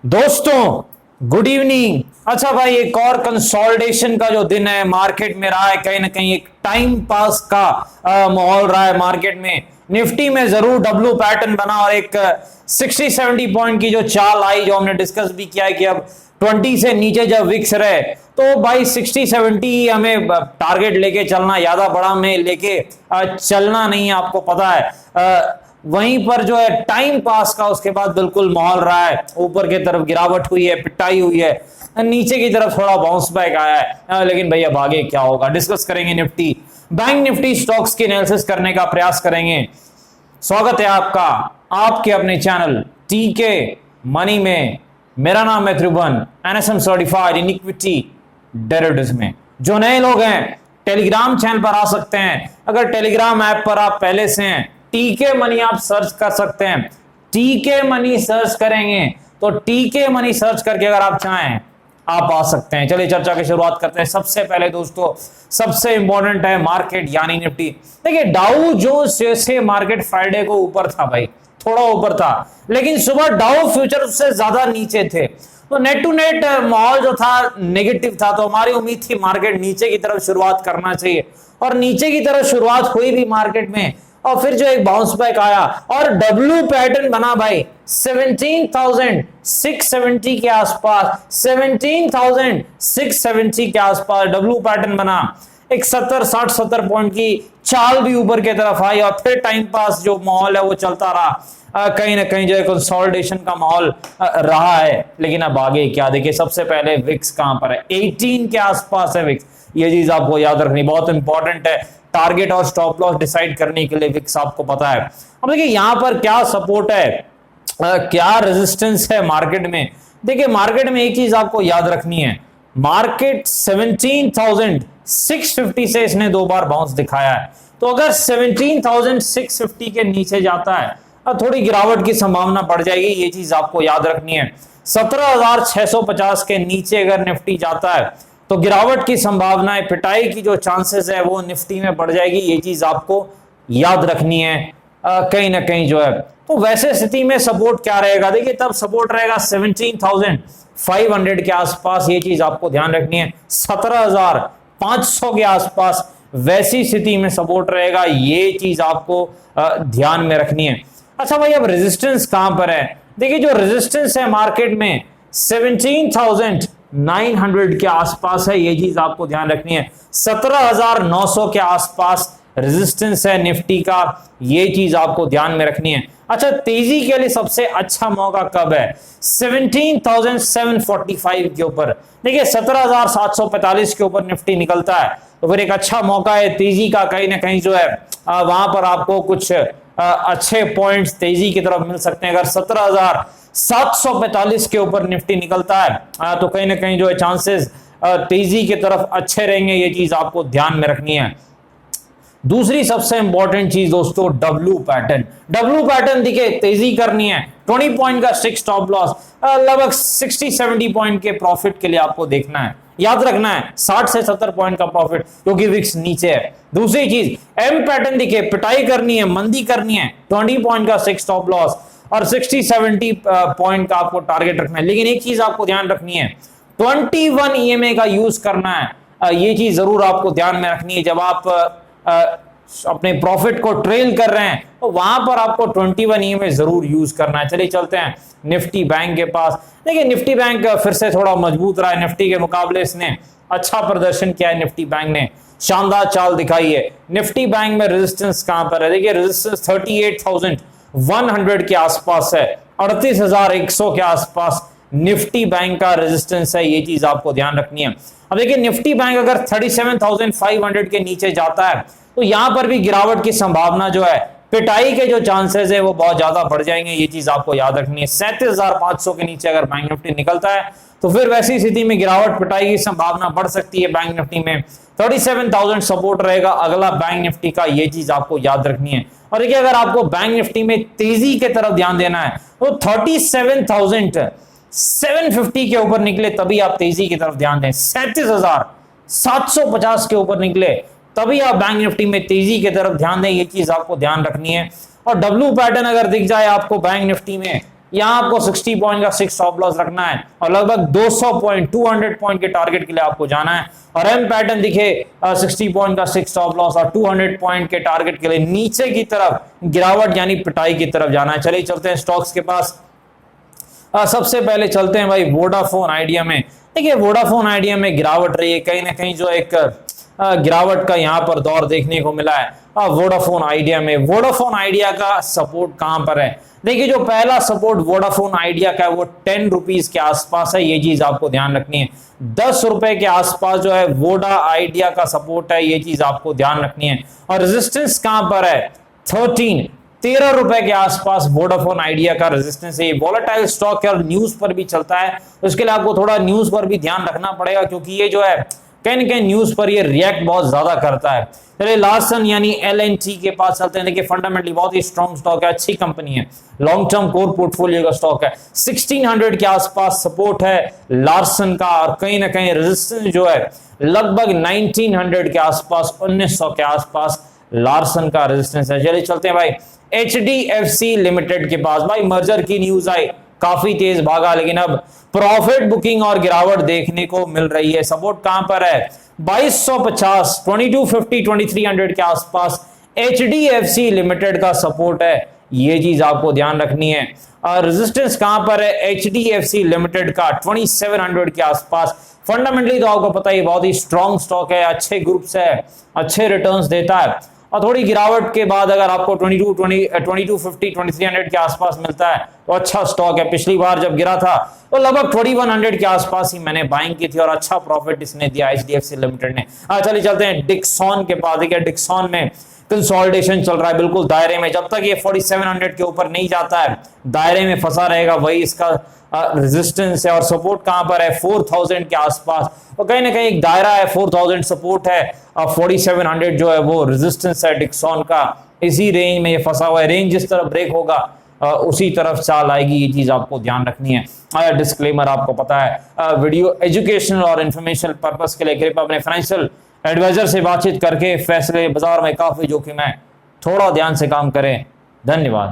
दोस्तों good evening. अच्छा भाई, एक और कंसोलिडेशन का जो दिन है मार्केट में रहा है, कहीं ना कहीं एक टाइम पास का माहौल रहा है मार्केट में। निफ्टी में जरूर डब्ल्यू पैटर्न बना और एक 60-70 पॉइंट की जो चाल आई, जो हमने डिस्कस भी किया है कि अब 20 से नीचे जब विक्स रहे तो भाई 60-70 हमें टारगेट लेके चलना, ज्यादा बड़ा में लेके चलना नहीं है, आपको पता है। वहीं पर जो है टाइम पास का उसके बाद बिल्कुल माहौल रहा है, ऊपर की तरफ गिरावट हुई है, पिटाई हुई है, नीचे की तरफ थोड़ा बाउंस बैक आया है। लेकिन भैया अब आगे क्या होगा डिस्कस करेंगे। निफ्टी बैंक निफ्टी स्टॉक्स की एनालिसिस करने का प्रयास करेंगे। स्वागत है आपका आपके अपने चैनल टीके मनी में। मेरा नाम है Tribhuvan, NSM certified in equity derivatives में। जो नए लोग हैं टेलीग्राम चैनल पर आ सकते हैं। अगर टेलीग्राम ऐप पर आप पहले से हैं, टीके मनी आप सर्च कर सकते हैं। टीके मनी सर्च करेंगे तो टीके मनी सर्च करके अगर आप चाहें आप आ सकते हैं। चलिए चर्चा की शुरुआत करते हैं। सबसे पहले दोस्तों सबसे इंपॉर्टेंट है मार्केट यानी निफ्टी। देखिए डाउ जोन्स जैसे मार्केट फ्राइडे को ऊपर था भाई, थोड़ा ऊपर था, लेकिन सुबह डाउ फ्यूचर उससे ज्यादा नीचे थे, तो नेट टू नेट माहौल जो था नेगेटिव था। तो हमारी उम्मीद थी मार्केट नीचे की तरफ शुरुआत करना चाहिए, और नीचे की तरफ शुरुआत हुई भी मार्केट में, और फिर जो एक बाउंस बैक आया और डब्ल्यू पैटर्न बना भाई 17,670 के आसपास, 17,670 के आसपास डब्ल्यू पैटर्न बना। एक 70-60-70 पॉइंट की चाल भी ऊपर की तरफ आई, और फिर टाइम पास जो माहौल है वो चलता रहा। कहीं ना कहीं जो है कंसोलिडेशन का माहौल रहा है। लेकिन अब आगे क्या, देखिए सबसे पहले विक्स कहां पर है, 18 के आसपास है विक्स। ये चीज आपको याद रखनी बहुत इंपॉर्टेंट है टारगेट और स्टॉप लॉस डिसाइड करने के लिए। विक्स आपको पता है। अब देखिए यहां पर क्या सपोर्ट है, क्या रेजिस्टेंस है मार्केट में। देखिए मार्केट में एक चीज आपको याद रखनी है, मार्केट 17,650 से इसने दो बार बाउंस दिखाया है। तो अगर 17,650 के नीचे जाता है अब थोड़ी गिरावट की संभावना बढ़ जाएगी, ये चीज आपको याद रखनी है। 17,650 के नीचे अगर निफ्टी जाता है तो गिरावट की संभावनाएं, पिटाई की जो चांसेस है वो निफ्टी में बढ़ जाएगी, ये चीज आपको याद रखनी है। कहीं ना कहीं जो है तो वैसे स्थिति में सपोर्ट क्या रहेगा, देखिए तब सपोर्ट रहेगा 17,500 के आसपास, ये चीज आपको ध्यान रखनी है। 17,500 के आसपास वैसी स्थिति में सपोर्ट रहेगा, ये चीज आपको ध्यान में रखनी है। अच्छा भाई अब रेजिस्टेंस कहां पर है, देखिए जो रेजिस्टेंस है मार्केट में 17,900 के आसपास है, ये चीज आपको ध्यान रखनी है। 17,900 के आसपास रेजिस्टेंस है निफ्टी का, ये चीज आपको ध्यान में रखनी है। अच्छा तेजी के लिए सबसे अच्छा मौका कब है, 17,745 के ऊपर। देखिए 17,745 के ऊपर निफ्टी निकलता है तो फिर एक अच्छा मौका है तेजी का। कहीं ना कहीं जो है वहां पर आपको कुछ अच्छे पॉइंट्स तेजी की तरफ मिल सकते हैं। अगर 17,745 के ऊपर निफ्टी निकलता है तो कहीं ना कहीं जो है चांसेस तेजी की तरफ अच्छे रहेंगे, ये चीज आपको ध्यान में रखनी है। दूसरी सबसे इंपॉर्टेंट चीज दोस्तों डब्ल्यू पैटर्न। डब्ल्यू पैटर्न देखिए तेजी करनी है, 20 पॉइंट का स्टिक स्टॉप लॉस, लगभग 60-70 पॉइंट के प्रॉफिट के लिए आपको देखना है, याद रखना है 60 से 70 पॉइंट का प्रॉफिट, क्योंकि विक्स नीचे है। दूसरी चीज एम पैटर्न देखिए, पिटाई करनी है, मंदी करनी है, 20 पॉइंट का स्टिक स्टॉप लॉस और 60-70 पॉइंट का आपको टारगेट रखना है। लेकिन एक चीज आपको ध्यान रखनी है, 21 ईएमए का यूज करना है, ये चीज जरूर आपको ध्यान में रखनी है। जब आप अपने प्रॉफिट को ट्रेल कर रहे हैं तो वहां पर आपको 21 ईएमए जरूर यूज करना है। चलिए चलते हैं निफ्टी बैंक के पास। देखिए निफ्टी बैंक फिर से थोड़ा मजबूत रहा है, निफ्टी के मुकाबले इसने अच्छा प्रदर्शन किया है। निफ्टी बैंक ने शानदार चाल दिखाई है। निफ्टी बैंक में रेजिस्टेंस कहां पर है, देखिए रेजिस्टेंस 38,100 के आसपास है, 38,100 के आसपास निफ्टी बैंक का रेजिस्टेंस है, ये चीज आपको ध्यान रखनी है। अब देखिए निफ्टी बैंक अगर 37,500 के नीचे जाता है तो यहां पर भी गिरावट की संभावना जो है, पिटाई के जो चांसेस है वो बहुत ज्यादा बढ़ जाएंगे, ये चीज आपको याद रखनी है। 37,500 के नीचे अगर बैंक निफ्टी निकलता है तो फिर वैसी स्थिति में गिरावट पिटाई की संभावना बढ़ सकती है। बैंक निफ्टी में 37,000 सपोर्ट रहेगा अगला बैंक निफ्टी का, ये चीज आपको याद रखनी है। और देखिए अगर आपको बैंक निफ्टी में तेजी की तरफ ध्यान देना है तो 37,750 के ऊपर निकले तभी आप तेजी की तरफ ध्यान दें, 37,750 के ऊपर निकले तभी आप बैंक निफ्टी में तेजी की तरफ ध्यान दें, ये चीज आपको ध्यान रखनी है। और डब्ल्यू पैटर्न अगर दिख जाए आपको बैंक निफ्टी में यहां आपको 60 पॉइंट का 6 स्टॉप लॉस रखना है और लगभग 200 पॉइंट 200 पॉइंट के टारगेट के लिए आपको जाना है। और एम पैटर्न दिखे 60 पॉइंट का 6 स्टॉप लॉस और 200 पॉइंट के टारगेट के लिए नीचे की तरफ गिरावट यानी पिटाई की तरफ जाना है। चलिए चलते हैं स्टॉक्स के पास। सबसे पहले चलते हैं भाई वोडाफोन आइडिया में। देखिए वोडाफोन आइडिया में गिरावट रही है, कहीं ना कहीं जो एक गिरावट का यहां पर दौर देखने को मिला है। वोडाफोन आइडिया में वोडाफोन आइडिया का सपोर्ट कहां पर है? देखिए जो पहला सपोर्ट वोडाफोन आइडिया का है वो 10 रुपीज के आसपास है, ये चीज आपको ध्यान रखनी है। 10 रुपए के आसपास जो है वोडा आइडिया का सपोर्ट है, ये चीज आपको ध्यान रखनी है। और रेजिस्टेंस कहां पर है? 13 रुपए के आसपास वोडाफोन आइडिया का रेजिस्टेंस है। वॉलेटाइल स्टॉक है और न्यूज पर भी चलता है, उसके लिए आपको थोड़ा न्यूज पर भी ध्यान रखना पड़ेगा, क्योंकि ये जो है कहीं ना कहीं न्यूज पर ये रिएक्ट बहुत ज्यादा करता है। चलिए लार्सन यानी LNT के पास चलते हैं। देखिए फंडामेंटली बहुत ही स्ट्रॉन्ग स्टॉक है, अच्छी कंपनी है, लॉन्ग टर्म कोर पोर्टफोलियो का स्टॉक है। 1600 के आसपास सपोर्ट है लार्सन का और कहीं ना कहीं रेजिस्टेंस जो है लगभग 1900 के आसपास, 1900 के आसपास लार्सन का रेजिस्टेंस है। चलिए चलते हैं भाई HDFC लिमिटेड के पास। भाई मर्जर की न्यूज आई, काफी तेज भागा, लेकिन अब प्रॉफिट बुकिंग और गिरावट देखने को मिल रही है। सपोर्ट कहां पर है? 2250, 2250, 2300 के आसपास HDFC लिमिटेड का सपोर्ट है, ये चीज आपको ध्यान रखनी है। और रेजिस्टेंस कहां पर है? HDFC लिमिटेड का 2700 के आसपास। फंडामेंटली तो आपको पता ही बहुत ही स्ट्रॉन्ग स्टॉक है, अच्छे ग्रुप से है, अच्छे रिटर्न्स देता है। और थोड़ी गिरावट के बाद अगर आपको 2250, 2300 के आसपास मिलता है तो अच्छा स्टॉक है। पिछली बार जब गिरा था तो लगभग 2100 के आसपास ही मैंने बाइंग की थी और अच्छा प्रॉफिट इसने दिया HDFC लिमिटेड ने। चलिए चलते हैं डिक्सॉन के पास। देखिए डिक्सॉन में कंसोलिडेशन चल रहा है, बिल्कुल दायरे में। जब तक ये 4700 के ऊपर नहीं जाता है दायरे में फंसा रहेगा, वही इसका रेजिस्टेंस है। और सपोर्ट कहां पर है? 4000 के आसपास। और कहीं ना कहीं एक दायरा है, 4000 सपोर्ट है और 4700 जो है वो रेजिस्टेंस है डिक्सॉन का। इसी रेंज में ये फंसा हुआ है, रेंज जिस तरफ ब्रेक होगा उसी तरफ चाल आएगी, ये चीज आपको ध्यान रखनी है। डिस्क्लेमर आपको पता है वीडियो एजुकेशनल और इंफॉर्मेशनल पर्पस के लिए कृपया अपने फाइनेंशियल एडवाइजर से बातचीत करके फैसले, बाजार में काफी जोखिम है, थोड़ा ध्यान से काम करें। धन्यवाद।